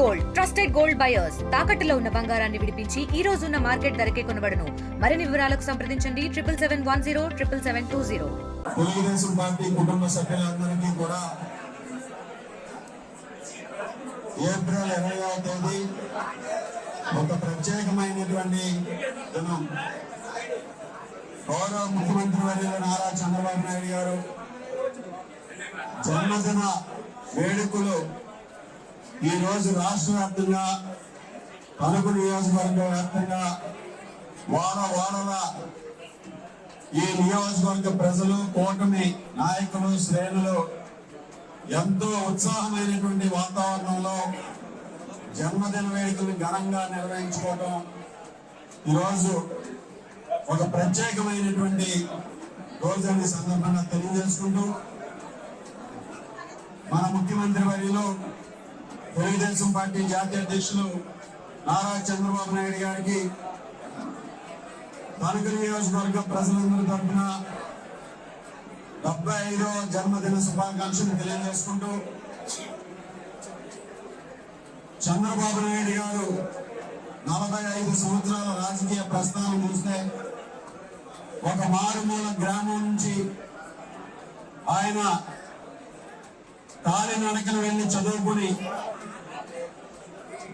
Gold trusted gold buyers తాకట్టులో ఉన్న బంగారాన్ని విడిపించి ఈ రోజు ఉన్న మార్కెట్ ధరకే కొనబడును. మరిన్ని వివరాలకు సంప్రదించండి 7771077720. తెలుగుదేశం పార్టీ కుటుంబ సభ్యులందరికీ కూడా ఏప్రిల్ 20వ తేదీ ఒక ప్రత్యేకమైనటువంటి దినం. గౌరవ ముఖ్యమంత్రి వర్యులు నారా చంద్రబాబు నాయుడు గారు జన్మదిన వేడుకలు ఈ రోజు రాష్ట్ర వ్యాప్తంగా తణుకు నియోజకవర్గ వ్యాప్తంగా వాడల ఈ నియోజకవర్గ ప్రజలు, కూటమి నాయకులు, శ్రేణులు ఎంతో ఉత్సాహమైనటువంటి వాతావరణంలో జన్మదిన వేడుకలు ఘనంగా నిర్వహించుకోవడం ఈరోజు ఒక ప్రత్యేకమైనటువంటి రోజుని సందర్భంగా తెలియజేసుకుంటూ, మన ముఖ్యమంత్రి వర్యులు తెలుగుదేశం పార్టీ జాతీయ అధ్యక్షులు నారా చంద్రబాబు నాయుడు గారికి తణుకు నియోజకవర్గ ప్రజలందరి తరఫున 75వ జన్మదిన శుభాకాంక్షలు తెలియజేసుకుంటూ, చంద్రబాబు నాయుడు గారు 45 సంవత్సరాల రాజకీయ ప్రస్థానం చూస్తే ఒక మారుమూల గ్రామం నుంచి ఆయన కాలినడకన వెళ్ళి చదువుకుని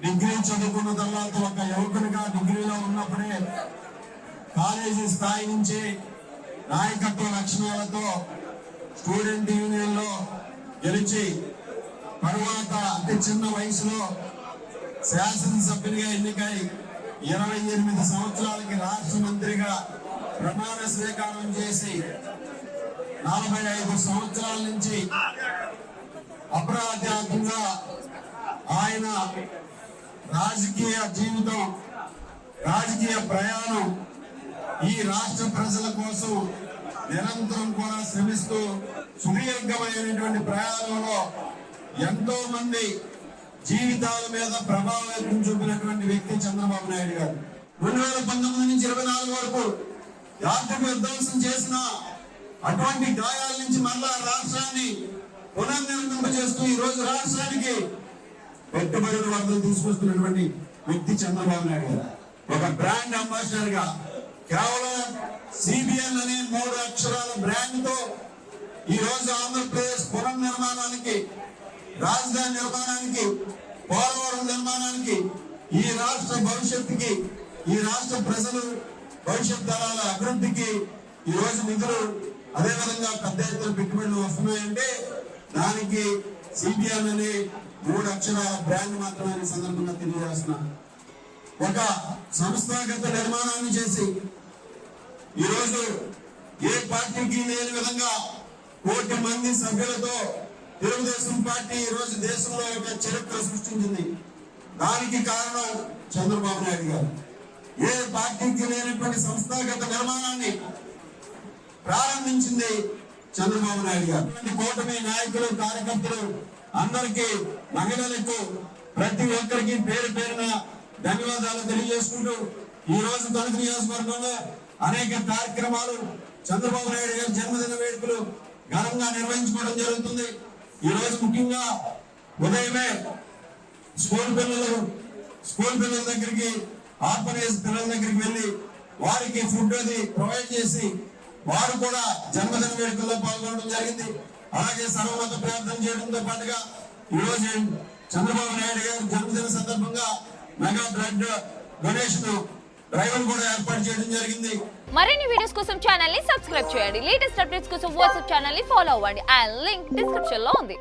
డిగ్రీ చదువుకున్న తర్వాత ఒక యువకునిగా డిగ్రీలో ఉన్నప్పుడే కాలేజీ స్థాయి నుంచి నాయకత్వ లక్షణాలతో స్టూడెంట్ యూనియన్ లో గెలిచి తరువాత అతి చిన్న వయసులో శాసనసభ్యునిగా ఎన్నికై 28 సంవత్సరాలకి రాష్ట్ర మంత్రిగా ప్రమాణ స్వీకారం చేసి 45 సంవత్సరాల నుంచి అప్రతిహతంగా ఆయన రాజకీయ జీవితం, రాజకీయ ప్రయాణం ఈ రాష్ట్ర ప్రజల కోసం నిరంతరం కూడా శ్రమిస్తూ సుదీర్ఘమైనటువంటి ప్రయాణంలో ఎంతో మంది జీవితాల మీద ప్రభావం చూపినటువంటి వ్యక్తి చంద్రబాబు నాయుడు గారు. 2019 నుంచి 24 వరకు ఆర్థిక విధ్వంసం చేసిన అటువంటి గాయాల నుంచి మళ్ళా రాష్ట్రాన్ని పునర్నిర్మింపజేస్తూ ఈ రోజు రాష్ట్రానికి పెట్టుబడుల వద్దలు తీసుకొస్తున్నటువంటి వ్యక్తి చంద్రబాబు నాయుడు గారు. ఒక బ్రాండ్ అంబాసిడర్ గా కేవలం సిబిఎన్ అనే 3 అక్షరాల బ్రాండ్ తో ఈ రోజు ఆంధ్రప్రదేశ్ పునర్నిర్మాణానికి, రాజధాని నిర్మాణానికి, పోలవరం నిర్మాణానికి, ఈ రాష్ట్ర భవిష్యత్తుకి, ఈ రాష్ట్ర ప్రజలు భవిష్యత్ తరాల అభివృద్ధికి ఈ రోజు నిధులు, అదేవిధంగా పెద్ద ఎత్తున పెట్టుబడులు వస్తున్నాయంటే దానికి సిబిఎన్ అనే 3 అక్షరాల బ్రాండ్ మాత్రమే సందర్భంగా తెలియజేస్తున్నా. ఒక సంస్థాగత నిర్మాణాన్ని చేసి ఈరోజు ఏ పార్టీకి లేని విధంగా 1 కోటి మంది సభ్యులతో తెలుగుదేశం పార్టీ ఈ రోజు దేశంలో ఒక చరిత్ర సృష్టించింది. దానికి కారణం చంద్రబాబు నాయుడు గారు. ఏ పార్టీకి లేనటువంటి సంస్థాగత నిర్మాణాన్ని ప్రారంభించింది చంద్రబాబు నాయుడు గారు. కూటమి నాయకులు, కార్యకర్తలు అందరికీ, మహిళలకు, ప్రతి ఒక్కరికి పేరు పేరున ధన్యవాదాలు తెలియజేసుకుంటూ ఈ రోజు తణుకు నియోజకవర్గంలో అనేక కార్యక్రమాలు, చంద్రబాబు నాయుడు గారి జన్మదిన వేడుకలు ఘనంగా నిర్వహించుకోవడం జరుగుతుంది. ఈ రోజు ముఖ్యంగా ఉదయమే స్కూల్ పిల్లల దగ్గరికి, ఆర్ఫనేజ్ పిల్లల దగ్గరికి వెళ్ళి వారికి ఫుడ్ అది ప్రొవైడ్ చేసి వారు కూడా జన్మదిన వేడుకల్లో పాల్గొనడం జరిగింది. అలాగే సర్వమత ప్రార్థన చేయడంతో పాటుగా ఈ రోజు చంద్రబాబు నాయుడు గారి జన్మదిన సందర్భంగా మెగా బ్లడ్ డొనేషన్ డ్రైవర్ కూడా ఏర్పాటు చేయడం జరిగింది. మరిన్ని వీడియోస్ కోసం ఛానల్ ని సబ్స్క్రైబ్ చేయండి. లేటెస్ట్ అప్డేట్స్ కోసం వాట్సాప్ ఛానల్ ని ఫాలో అవ్వండి. ఆ లింక్ డిస్క్రిప్షన్ లో ఉంది.